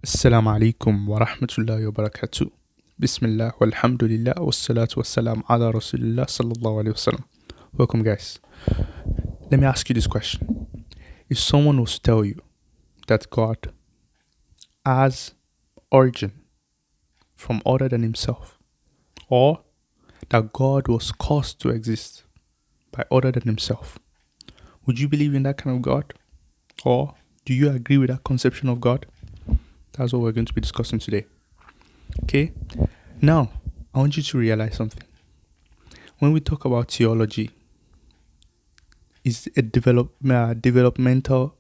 Assalamu alaikum wa rahmatullahi wa barakatuh. Bismillah walhamdulillah wassalatu wassalam ala rasulillah sallallahu alayhi wasallam. Welcome, guys. Let me ask you this question. If someone was to tell you that God has origin from other than himself, or that God was caused to exist by other than himself, would you believe in that kind of God? Or do you agree with that conception of God? That's what we're going to be discussing today. Okay? Now, I want you to realize something. When we talk about theology, it's a developmental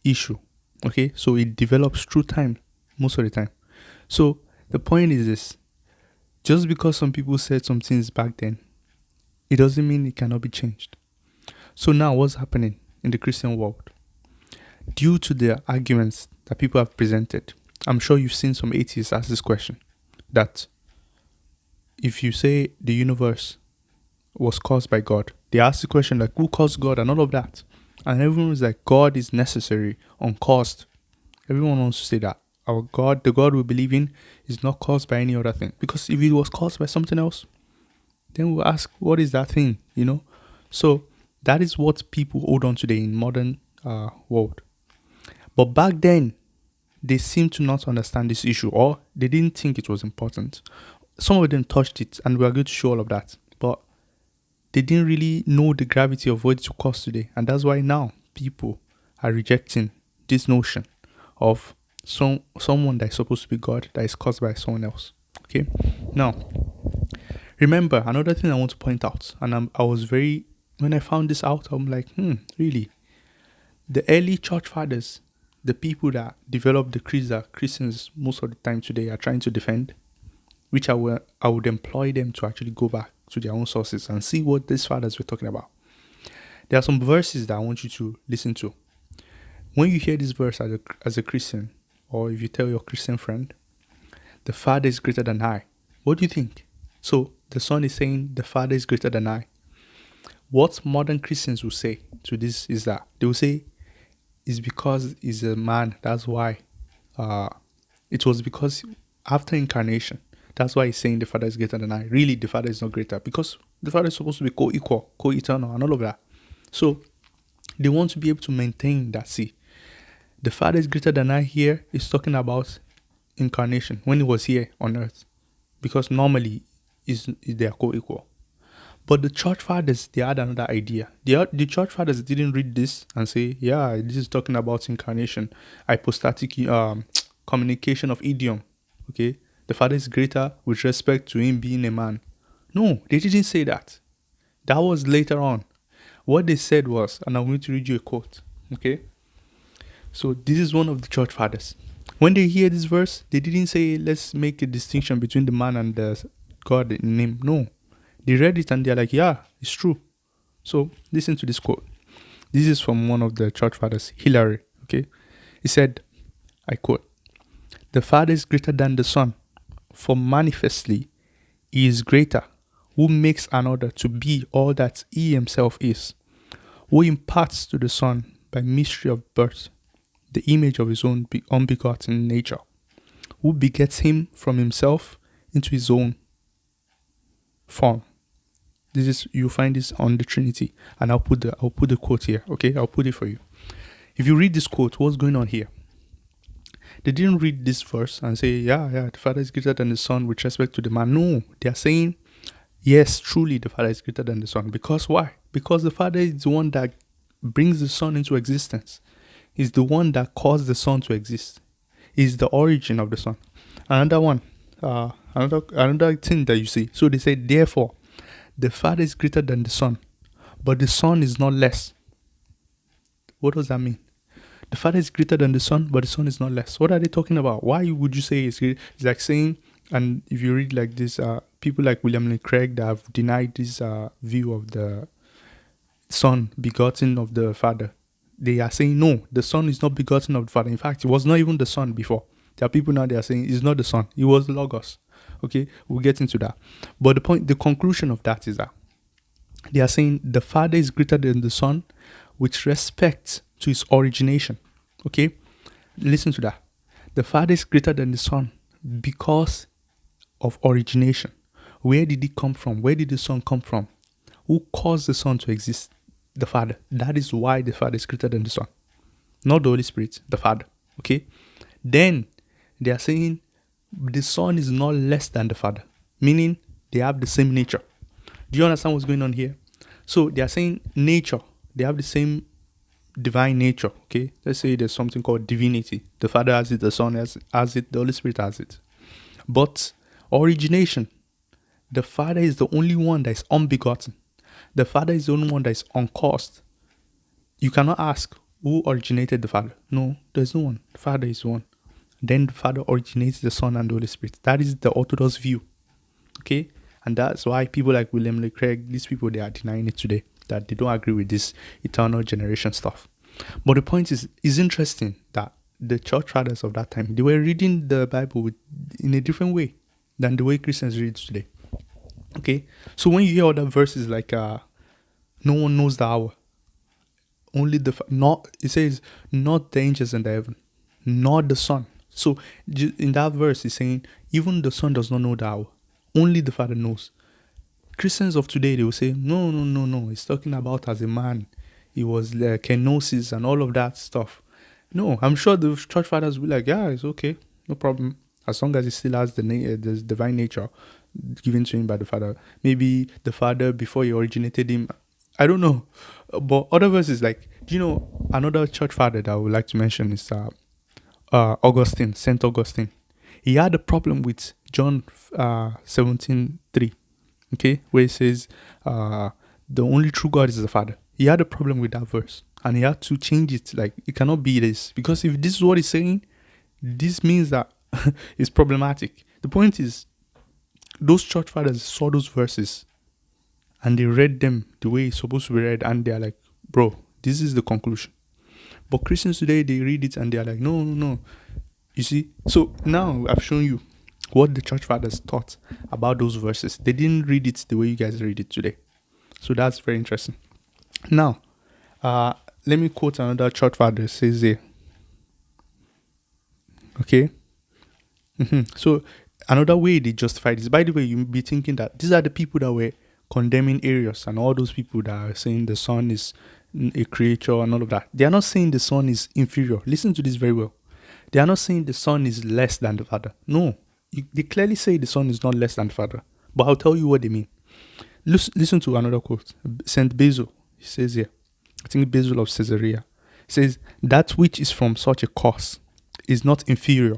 issue. Okay? So it develops through time, most of the time. So the point is this. Just because some people said some things back then, it doesn't mean it cannot be changed. So now what's happening in the Christian world? Due to the arguments that people have presented, I'm sure you've seen some atheists ask this question, that if you say the universe was caused by God, they ask the question like, who caused God and all of that? And everyone is like, God is necessary, uncaused. Everyone wants to say that. Our God, the God we believe in, is not caused by any other thing. Because if it was caused by something else, then we'll ask, what is that thing? So that is what people hold on today in modern world. But back then, they seem to not understand this issue, or they didn't think it was important. Some of them touched it, and we are going to show all of that. But they didn't really know the gravity of what it will cost today. And that's why now people are rejecting this notion of someone that is supposed to be God that is caused by someone else. Okay? Now, remember, another thing I want to point out, and when I found this out, I'm like, really? The early church fathers, the people that developed the creeds that Christians most of the time today are trying to defend, which I would employ them to actually go back to their own sources and see what these fathers were talking about. There are some verses that I want you to listen to. When you hear this verse as a Christian, or if you tell your Christian friend, the Father is greater than I, what do you think? So the Son is saying the Father is greater than I. What modern Christians will say to this is that they will say, it's because he's a man. That's why. It was because after incarnation, that's why he's saying the Father is greater than I. Really, the Father is not greater, because the Father is supposed to be co-equal, co-eternal, and all of that. So they want to be able to maintain that. See, the Father is greater than I here is talking about incarnation, when he was here on earth, because normally they are co-equal. But the church fathers, they had another idea. The church fathers didn't read this and say, yeah, this is talking about incarnation, hypostatic communication of idiom. Okay, the Father is greater with respect to him being a man. No, they didn't say that. That was later on. What they said was, and I'm going to read you a quote. Okay, so this is one of the church fathers. When they hear this verse, they didn't say, let's make a distinction between the man and the God in him. No. They read it and they're like, yeah, it's true. So listen to this quote. This is from one of the church fathers, Hilary. Okay, he said, I quote, "The Father is greater than the Son, for manifestly he is greater, who makes another to be all that he himself is, who imparts to the Son by mystery of birth the image of his own unbegotten nature, who begets him from himself into his own form." You'll find this on the Trinity, and I'll put the quote here. Okay, I'll put it for you. If you read this quote, what's going on here? They didn't read this verse and say, yeah, the Father is greater than the Son with respect to the man. No, they are saying, yes, truly the Father is greater than the Son. Because why? Because the Father is the one that brings the Son into existence. He's the one that caused the Son to exist. He's the origin of the Son. Another one, another thing that you see. So they say, therefore, the Father is greater than the Son, but the Son is not less. What does that mean? The Father is greater than the Son, but the Son is not less. What are they talking about? Why would you say it's great? It's like saying, and if you read like this, people like William Lane Craig that have denied this view of the Son begotten of the Father, they are saying, no, the Son is not begotten of the Father. In fact, it was not even the Son before. There are people now that are saying it's not the Son. It was Logos. Okay, we'll get into that. But the conclusion of that is that they are saying the Father is greater than the Son with respect to his origination. Okay, listen to that. The Father is greater than the Son because of origination. Where did it come from? Where did the Son come from? Who caused the Son to exist? The Father. That is why the Father is greater than the Son. Not the Holy Spirit, the Father. Okay? Then they are saying the Son is not less than the Father, meaning they have the same nature. Do you understand what's going on here? So they are saying nature, they have the same divine nature. Okay? Let's say there's something called divinity. The Father has it, the Son has it, the Holy Spirit has it. But origination, the Father is the only one that is unbegotten. The Father is the only one that is uncaused. You cannot ask who originated the Father. No, there's no one. The Father is one. Then the Father originates the Son and the Holy Spirit. That is the Orthodox view. Okay? And that's why people like William Lane Craig, these people, they are denying it today, that they don't agree with this eternal generation stuff. But the point is, it's interesting that the church fathers of that time, they were reading the Bible in a different way than the way Christians read today. Okay? So when you hear other verses like, no one knows the hour, only it says, not the angels in the heaven, not the Son. So in that verse, it's saying, even the Son does not know the hour. Only the Father knows. Christians of today, they will say, no. It's talking about as a man. It was kenosis and all of that stuff. No, I'm sure the church fathers will be like, yeah, it's okay. No problem. As long as he still has the divine nature given to him by the Father. Maybe the Father, before he originated him, I don't know. But other verses, like, do you know, another church father that I would like to mention is Augustine, St. Augustine. He had a problem with John 17:3, okay, where it says, the only true God is the Father. He had a problem with that verse, and he had to change it. Like, it cannot be this, because if this is what he's saying, this means that it's problematic. The point is, those church fathers saw those verses, and they read them the way it's supposed to be read, and they're like, bro, this is the conclusion. But Christians today, they read it, and they're like, no. You see? So now I've shown you what the church fathers thought about those verses. They didn't read it the way you guys read it today. So that's very interesting. Now, let me quote another church father. It says here. Okay? So another way they justify this, by the way, you'll be thinking that these are the people that were condemning Arius and all those people that are saying the Son is a creature and all of that. They are not saying the Son is inferior. Listen to this very well. They are not saying the Son is less than the Father. No. They clearly say the Son is not less than the Father. But I'll tell you what they mean. Listen to another quote. St. Basil, he says here, I think Basil of Caesarea, says, that which is from such a cause is not inferior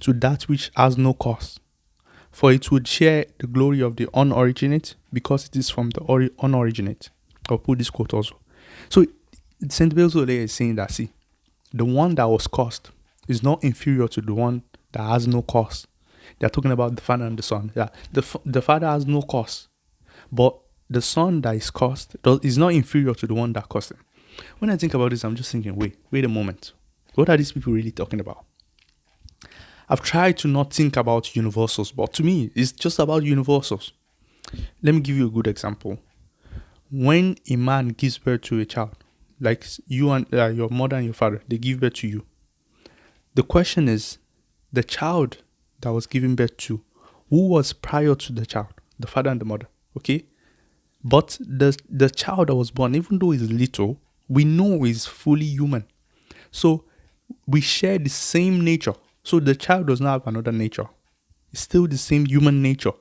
to that which has no cause. For it would share the glory of the unoriginate because it is from the unoriginate. I'll put this quote also. So St. Basil there is saying that, see, the one that was caused is not inferior to the one that has no cause. They're talking about the Father and the Son. Yeah, the Father has no cause, but the Son that is caused is not inferior to the one that caused him. When I think about this, I'm just thinking, wait a moment. What are these people really talking about? I've tried to not think about universals, but to me, it's just about universals. Let me give you a good example. When a man gives birth to a child, like you and your mother and your father, they give birth to you. The question is, the child that was given birth to, who was prior to the child? The father and the mother, okay? But the child that was born, even though he's little, we know he's fully human. So we share the same nature. So the child does not have another nature. It's still the same human nature.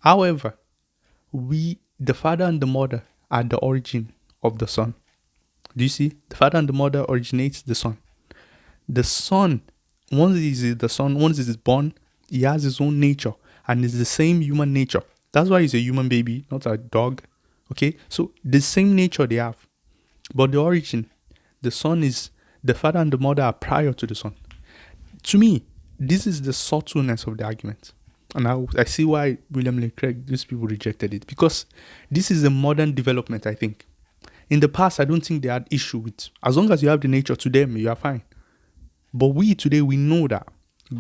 However, the father and the mother, are the origin of the Son. Do you see? The father and the mother originates the Son. The Son, once he's born, he has his own nature, and it's the same human nature. That's why he's a human baby, not a dog. Okay? So the same nature they have. But the origin, the Son is, the father and the mother are prior to the Son. To me, this is the subtleness of the argument. And I see why William Lane Craig, these people rejected it. Because this is a modern development, I think. In the past, I don't think they had issue with, as long as you have the nature to them, you are fine. But we today, we know that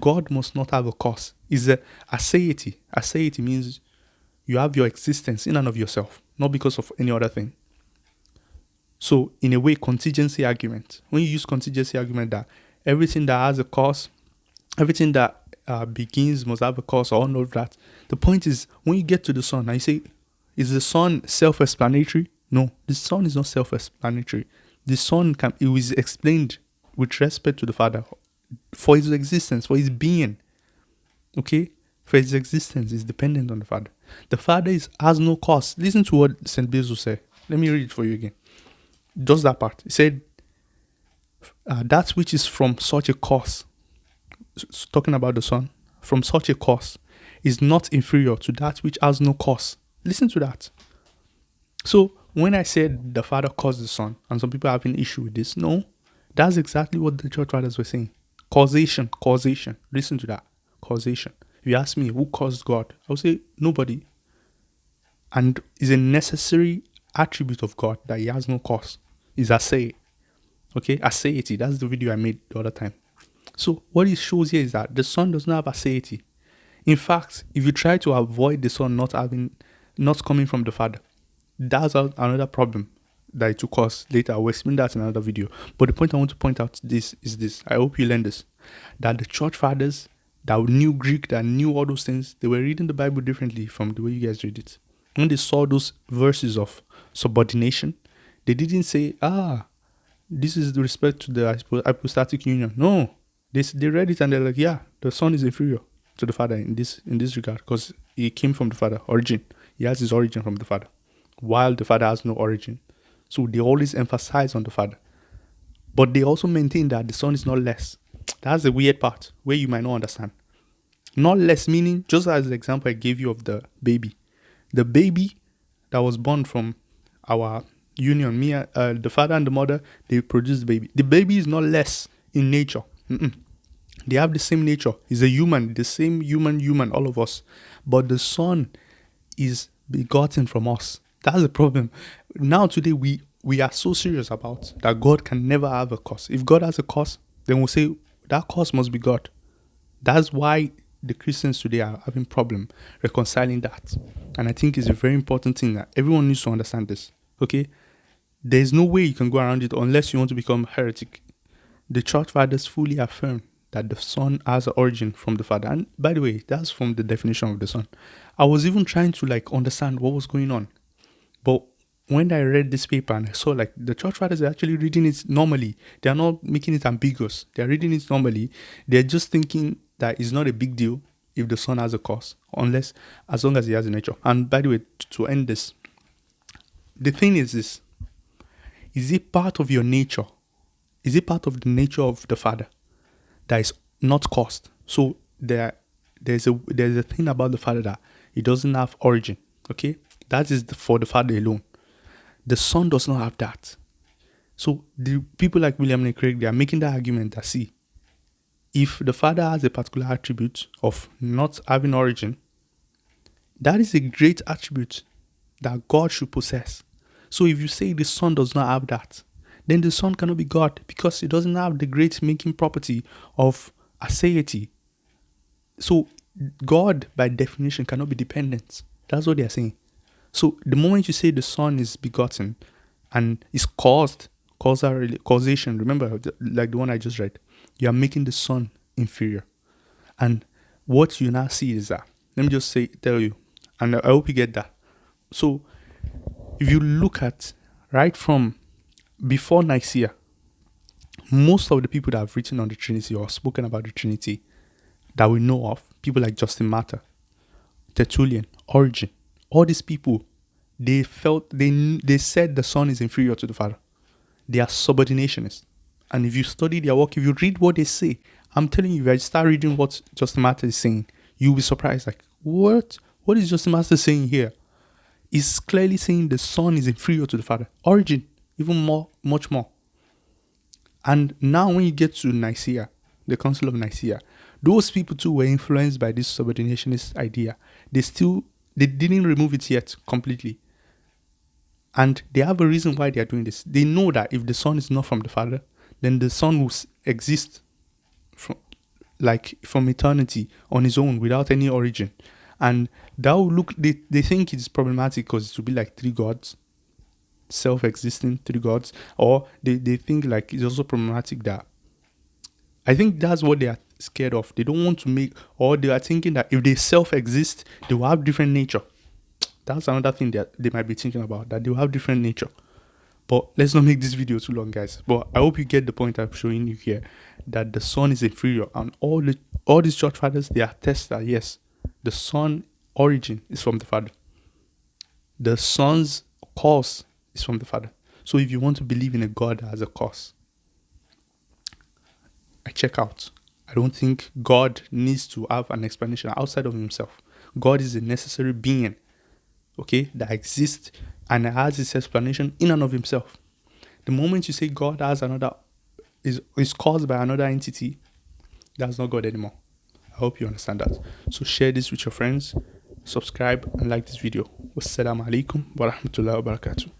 God must not have a cause. It's a aseity. Aseity means you have your existence in and of yourself, not because of any other thing. So, in a way, contingency argument. When you use contingency argument, that everything that has a cause Everything that begins must have a cause, or all of that. The point is, when you get to the Son, and you say, is the Son self-explanatory? No, the Son is not self-explanatory. The Son it was explained with respect to the Father for his existence, for his being. Okay? For his existence is dependent on the Father. The Father has no cause. Listen to what St. Basil said. Let me read it for you again. Just that part. He said, that which is from such a cause, talking about the Son, from such a cause, is not inferior to that which has no cause. Listen to that. So when I said the Father caused the Son, and some people have an issue with this, no, that's exactly what the church fathers were saying. Causation. Listen to that. Causation. If you ask me who caused God, I will say nobody. And it's a necessary attribute of God that he has no cause. Is aseity. Okay, aseity. That's the video I made the other time. So what it shows here is that the Son does not have aseity. In fact, if you try to avoid the Son not coming from the Father, that's another problem that it took us later. I will explain that in another video. But the point I want to point out is this. I hope you learn this. That the church fathers that knew Greek, that knew all those things, they were reading the Bible differently from the way you guys read it. When they saw those verses of subordination, they didn't say, this is with respect to the hypostatic union. No. They read it and they're like, yeah, the Son is inferior to the Father in this regard because he came from the Father, origin. He has his origin from the Father, while the Father has no origin. So they always emphasize on the Father. But they also maintain that the Son is not less. That's the weird part where you might not understand. Not less meaning, just as the example I gave you of the baby. The baby that was born from our union, the father and the mother, they produced the baby. The baby is not less in nature. They have the same nature. He's a human, the same human, all of us. But the Son is begotten from us. That's the problem. Now today we are so serious about that God can never have a cause. If God has a cause, then we'll say that cause must be God. That's why the Christians today are having problem reconciling that. And I think it's a very important thing that everyone needs to understand this. Okay? There's no way you can go around it unless you want to become a heretic. The church fathers fully affirm that the Son has an origin from the Father. And by the way, that's from the definition of the Son. I was even trying to understand what was going on. But when I read this paper and I saw the church fathers are actually reading it normally. They are not making it ambiguous. They are reading it normally. They're just thinking that it's not a big deal if the Son has a cause, as long as he has a nature. And by the way, to end this, the thing is this: is it part of your nature? Is it part of the nature of the Father that is not caused? So there's a thing about the Father that he doesn't have origin. Okay, that is for the Father alone. The Son does not have that. So the people like William Lane Craig, they are making that argument that, see, if the Father has a particular attribute of not having origin, that is a great attribute that God should possess. So if you say the Son does not have that, then the Son cannot be God because he doesn't have the great making property of aseity. So God, by definition, cannot be dependent. That's what they are saying. So the moment you say the Son is begotten and is causation, remember, like the one I just read, you are making the Son inferior. And what you now see is that, let me just tell you, and I hope you get that. So if you look at right from before Nicaea, most of the people that have written on the Trinity or spoken about the Trinity that we know of, people like Justin Martyr, Tertullian, Origen, all these people, they said the Son is inferior to the Father. They are subordinationists. And if you study their work, if you read what they say, I'm telling you, if I start reading what Justin Martyr is saying, you'll be surprised. Like, what? What is Justin Martyr saying here? He's clearly saying the Son is inferior to the Father. Origen, even more, much more. And now when you get to Nicaea, the Council of Nicaea, those people too were influenced by this subordinationist idea. They didn't remove it yet completely. And they have a reason why they are doing this. They know that if the Son is not from the Father, then the Son will exist from eternity on his own without any origin. And that will they think it's problematic because it will be like three gods, self-existing three gods. Or they think it's also problematic that, I think that's what they are scared of. They don't want to make, or they are thinking that if they self-exist, they will have different nature. That's another thing that they might be thinking about, that they will have different nature. But let's not make this video too long, guys. But I hope you get the point I'm showing you here, that the Son is inferior. And all these church fathers, they attest that, yes, the Son origin is from the Father. The Son's cause is from the Father. So if you want to believe in a God that has a cause, I check out. I don't think God needs to have an explanation outside of himself. God is a necessary being, okay, that exists and has its explanation in and of himself. The moment you say God has is caused by another entity, that's not God anymore. I hope you understand that. So share this with your friends, subscribe and like this video. Wassalamu alaikum wa rahmatullahi wa barakatuh.